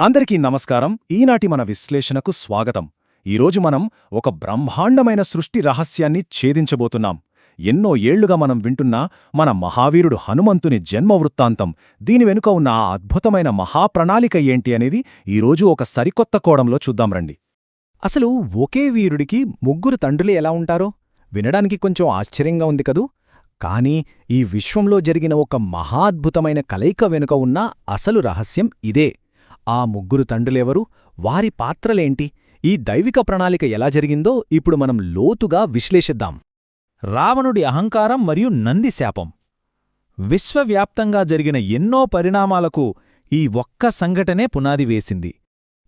అందరికీ నమస్కారం. ఈనాటి మన విశ్లేషణకు స్వాగతం. ఈరోజు మనం ఒక బ్రహ్మాండమైన సృష్టి రహస్యాన్ని ఛేదించబోతున్నాం. ఎన్నో ఏళ్లుగా మనం వింటున్న మన మహావీరుడు హనుమంతుని జన్మ వృత్తాంతం, దీని వెనుక ఉన్న ఆ అద్భుతమైన మహాప్రణాళిక ఏంటి అనేది ఈరోజు ఒక సరికొత్త కోణంలో చూద్దాం రండి. అసలు ఒకే వీరుడికి ముగ్గురు తండ్రులు ఎలా ఉంటారో వినడానికి కొంచెం ఆశ్చర్యంగా ఉంది కదూ. కానీ ఈ విశ్వంలో జరిగిన ఒక మహాద్భుతమైన కలయిక వెనుక ఉన్న అసలు రహస్యం ఇదే. ఆ ముగ్గురు తండ్రులెవరు, వారి పాత్రలేంటి, ఈ దైవిక ప్రణాళిక ఎలా జరిగిందో ఇప్పుడు మనం లోతుగా విశ్లేషిద్దాం. రావణుడి అహంకారం మరియు నంది శాపం. విశ్వవ్యాప్తంగా జరిగిన ఎన్నో పరిణామాలకు ఈ ఒక్క సంఘటనే పునాది వేసింది.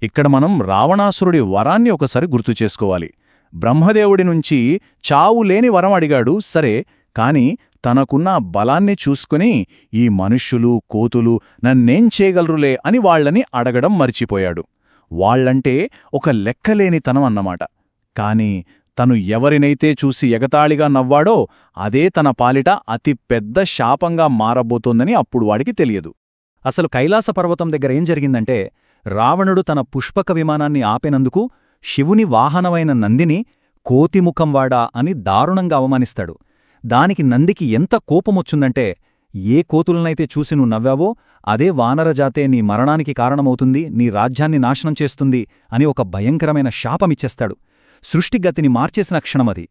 ఇక్కడ మనం రావణాసురుడి వరాన్ని ఒకసారి గుర్తుచేసుకోవాలి. బ్రహ్మదేవుడి నుంచి చావులేని వరం అడిగాడు, సరే, కాని తనకున్న బలాన్ని చూసుకుని ఈ మనుష్యులు, కోతులు నన్నేం చేయగలరులే అని వాళ్లని అడగడం మర్చిపోయాడు. వాళ్లంటే ఒక లెక్కలేనితనం అన్నమాట. కాని తను ఎవరినైతే చూసి ఎగతాళిగా నవ్వాడో అదే తన పాలిట అతి పెద్ద శాపంగా మారబోతోందని అప్పుడు వాడికి తెలియదు. అసలు కైలాస పర్వతం దగ్గర ఏం జరిగిందంటే, రావణుడు తన పుష్పక విమానాన్ని ఆపేనందుకు శివుని వాహనమైన నందిని కోతిముఖంవాడా అని దారుణంగా అవమానిస్తాడు. దానికి నందికి ఎంత కోపమొచ్చుందంటే, ఏ కోతులనైతే చూసి నువ్వు నవ్వావో అదే వానరజాతే నీ మరణానికి కారణమవుతుంది, నీ రాజ్యాన్ని నాశనం చేస్తుంది అని ఒక భయంకరమైన శాపమిచ్చేస్తాడు. సృష్టిగతిని మార్చేసిన క్షణమది.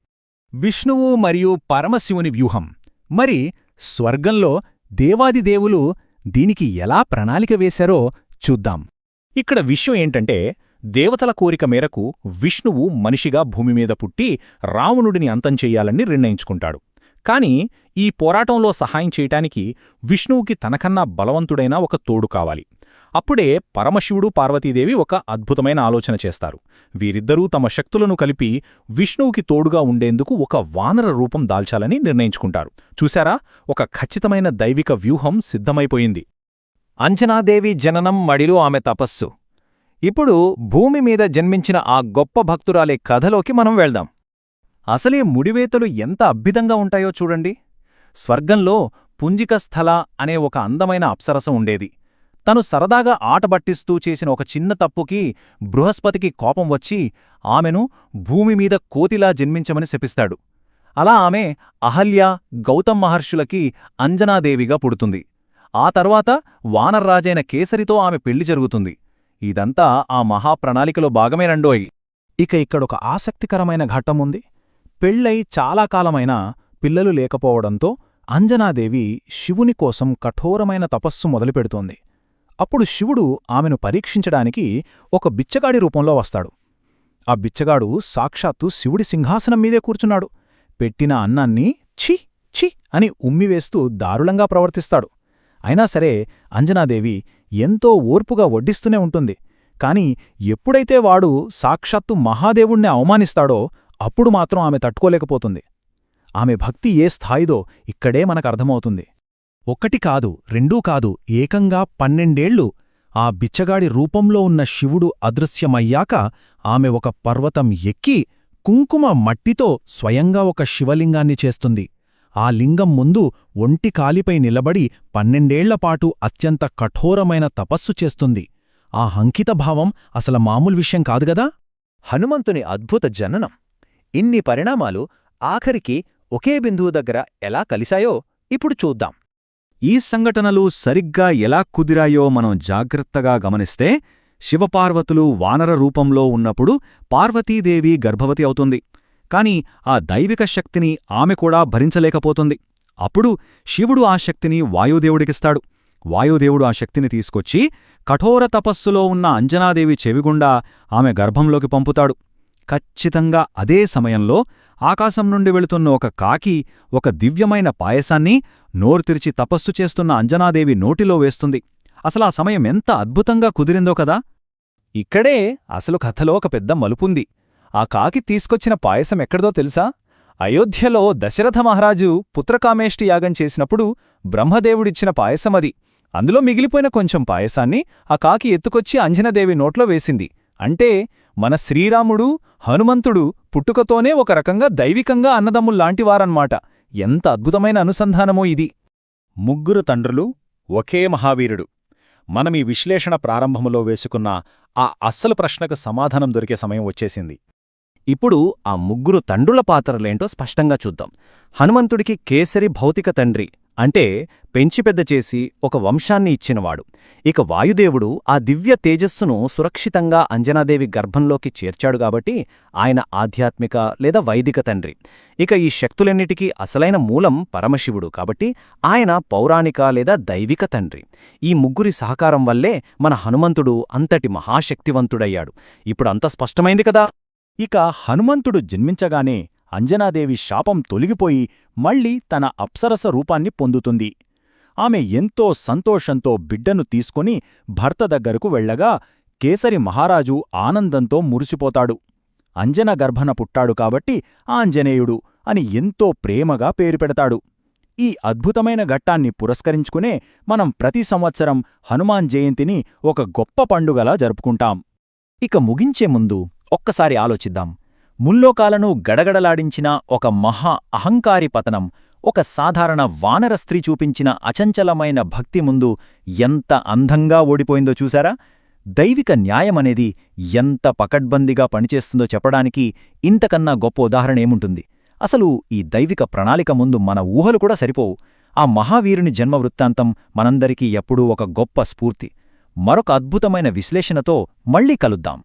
విష్ణువు మరియు పరమశివుని వ్యూహం. మరి స్వర్గంలో దేవాదిదేవులు దీనికి ఎలా ప్రణాళిక వేశారో చూద్దాం. ఇక్కడ విషయం ఏంటంటే, దేవతల కోరిక మేరకు విష్ణువు మనిషిగా భూమిమీద పుట్టి రావణుడిని అంతం చెయ్యాలని నిర్ణయించుకుంటాడు. కాని ఈ పోరాటంలో సహాయం చేయటానికి విష్ణువుకి తనకన్నా బలవంతుడైన ఒక తోడు కావాలి. అప్పుడే పరమశివుడు, పార్వతీదేవి ఒక అద్భుతమైన ఆలోచన చేస్తారు. వీరిద్దరూ తమ శక్తులను కలిపి విష్ణువుకి తోడుగా ఉండేందుకు ఒక వానర రూపం దాల్చాలని నిర్ణయించుకుంటారు. చూశారా, ఒక ఖచ్చితమైన దైవిక వ్యూహం సిద్ధమైపోయింది. అంజనాదేవి జననం మడిలో ఆమె తపస్సు. ఇప్పుడు భూమిమీద జన్మించిన ఆ గొప్ప భక్తురాలే కథలోకి మనం వెళ్దాం. అసలే ముడివేతలు ఎంత అద్భుతంగా ఉంటాయో చూడండి. స్వర్గంలో పుంజిక స్థల అనే ఒక అందమైన అప్సరస ఉండేది. తను సరదాగా ఆటబట్టిస్తూ చేసిన ఒక చిన్న తప్పుకి బృహస్పతికి కోపం వచ్చి ఆమెను భూమిమీద కోతిలా జన్మించమని శపిస్తాడు. అలా ఆమె అహల్య, గౌతమ్ మహర్షులకి అంజనాదేవిగా పుడుతుంది. ఆ తర్వాత వానర్రాజైన కేసరితో ఆమె పెళ్లి జరుగుతుంది. ఇదంతా ఆ మహాప్రణాళికలో భాగమేనండోయ్. ఇక ఇక్కడొక ఆసక్తికరమైన ఘట్టముంది. పెళ్లై చాలా కాలమైనా పిల్లలు లేకపోవడంతో అంజనాదేవి శివుని కోసం కఠోరమైన తపస్సు మొదలుపెడుతోంది. అప్పుడు శివుడు ఆమెను పరీక్షించడానికి ఒక బిచ్చగాడి రూపంలో వస్తాడు. ఆ బిచ్చగాడు సాక్షాత్తు శివుడి సింహాసనం మీదే కూర్చున్నాడు. పెట్టిన అన్నాన్ని ఛీ ఛీ అని ఉమ్మివేస్తూ దారుణంగా ప్రవర్తిస్తాడు. అయినా సరే అంజనాదేవి ఎంతో ఓర్పుగా వడ్డిస్తూనే ఉంటుంది. కాని ఎప్పుడైతే వాడు సాక్షాత్తు మహాదేవుణ్ణి అవమానిస్తాడో అప్పుడు మాత్రం ఆమె తట్టుకోలేకపోతుంది. ఆమె భక్తి ఏ స్థాయిదో ఇక్కడే మనకర్థమవుతుంది. ఒక్కటి కాదు, రెండూ కాదు, ఏకంగా 12 ఏళ్లు ఆ బిచ్చగాడి రూపంలో ఉన్న శివుడు అదృశ్యమయ్యాక ఆమె ఒక పర్వతం ఎక్కి కుంకుమ మట్టితో స్వయంగా ఒక శివలింగాన్ని చేస్తుంది. ఆ లింగం ముందు ఒంటి కాలిపై నిలబడి 12 ఏళ్లపాటు అత్యంత కఠోరమైన తపస్సు చేస్తుంది. ఆ అంకితభావం అసలు మామూలు విషయం కాదుగదా. హనుమంతుని అద్భుత జననం. ఇన్ని పరిణామాలు ఆఖరికి ఒకే బిందువు దగ్గర ఎలా కలిశాయో ఇప్పుడు చూద్దాం. ఈ సంఘటనలు సరిగ్గా ఎలా కుదిరాయో మనం జాగ్రత్తగా గమనిస్తే, శివపార్వతులు వానర రూపంలో ఉన్నప్పుడు పార్వతీదేవి గర్భవతి అవుతుంది. కాని ఆ దైవిక శక్తిని ఆమె కూడా భరించలేకపోతుంది. అప్పుడు శివుడు ఆ శక్తిని వాయుదేవుడికిస్తాడు. వాయుదేవుడు ఆ శక్తిని తీసుకొచ్చి కఠోర తపస్సులో ఉన్న అంజనాదేవి చెవిగుండా ఆమె గర్భంలోకి పంపుతాడు. ఖచ్చితంగా అదే సమయంలో ఆకాశం నుండి వెళుతున్న ఒక కాకి ఒక దివ్యమైన పాయసాన్ని నోరుతిరిచి తపస్సు చేస్తున్న అంజనాదేవి నోటిలో వేస్తుంది. అసలా సమయం ఎంత అద్భుతంగా కుదిరిందో కదా. ఇక్కడే అసలు కథలో ఒక పెద్ద మలుపుంది. ఆ కాకి తీసుకొచ్చిన పాయసం ఎక్కడిదో తెలుసా? అయోధ్యలో దశరథ మహారాజు పుత్రకామేష్టి యాగం చేసినప్పుడు బ్రహ్మదేవుడిచ్చిన పాయసమది. అందులో మిగిలిపోయిన కొంచెం పాయసాన్ని ఆ కాకి ఎత్తుకొచ్చి అంజనాదేవి నోట్లో వేసింది. అంటే మన శ్రీరాముడు, హనుమంతుడు పుట్టుకతోనే ఒక రకంగా దైవికంగా అన్నదమ్ముల్లాంటివారన్మాట. ఎంత అద్భుతమైన అనుసంధానమో ఇది. ముగ్గురు తండ్రులు, ఒకే మహావీరుడు. మనమీ విశ్లేషణ ప్రారంభంలో వేసుకున్న ఆ అస్సలు ప్రశ్నకు సమాధానం దొరికే సమయం వచ్చేసింది. ఇప్పుడు ఆ ముగ్గురు తండ్రుల పాత్రలేంటో స్పష్టంగా చూద్దాం. హనుమంతుడికి కేసరి భౌతిక తండ్రి, అంటే పెంచిపెద్ద చేసి ఒక వంశాన్ని ఇచ్చినవాడు. ఇక వాయుదేవుడు ఆ దివ్య తేజస్సును సురక్షితంగా అంజనాదేవి గర్భంలోకి చేర్చాడు కాబట్టి ఆయన ఆధ్యాత్మిక లేదా వైదిక తండ్రి. ఇక ఈ శక్తులన్నిటికీ అసలైన మూలం పరమశివుడు కాబట్టి ఆయన పౌరాణిక లేదా దైవిక తండ్రి. ఈ ముగ్గురి సహకారం వల్లే మన హనుమంతుడు అంతటి మహాశక్తివంతుడయ్యాడు. ఇప్పుడు అంత స్పష్టమైంది కదా. ఇక హనుమంతుడు జన్మించగానే అంజనాదేవి శాపం తొలగిపోయి మళ్లీ తన అప్సరస రూపాన్ని పొందుతుంది. ఆమె ఎంతో సంతోషంతో బిడ్డను తీసుకొని భర్త దగ్గరకు వెళ్ళగా కేసరి మహారాజు ఆనందంతో మురిసిపోతాడు. అంజన గర్భన పుట్టాడు కాబట్టి ఆంజనేయుడు అని ఎంతో ప్రేమగా పేరు పెడతాడు. ఈ అద్భుతమైన ఘట్టాన్ని పురస్కరించుకునే మనం ప్రతి సంవత్సరం హనుమాన్ జయంతిని ఒక గొప్ప పండుగలా జరుపుకుంటాం. ఇక ముగించే ముందు ఒక్కసారి ఆలోచిద్దాం. ముల్లోకాలను గడగడలాడించిన ఒక మహా అహంకారి పతనం, ఒక సాధారణ వానర స్త్రీ చూపించిన అచంచలమైన భక్తి ముందు ఎంత అందంగా ఓడిపోయిందో చూశారా? దైవిక న్యాయమనేది ఎంత పకడ్బందీగా పనిచేస్తుందో చెప్పడానికి ఇంతకన్నా గొప్ప ఉదాహరణేముంటుంది? అసలు ఈ దైవిక ప్రణాళిక ముందు మన ఊహలు కూడా సరిపోవు. ఆ మహావీరుని జన్మ వృత్తాంతం మనందరికీ ఎప్పుడూ ఒక గొప్ప స్ఫూర్తి. మరొక అద్భుతమైన విశ్లేషణతో మళ్ళీ కలుద్దాం.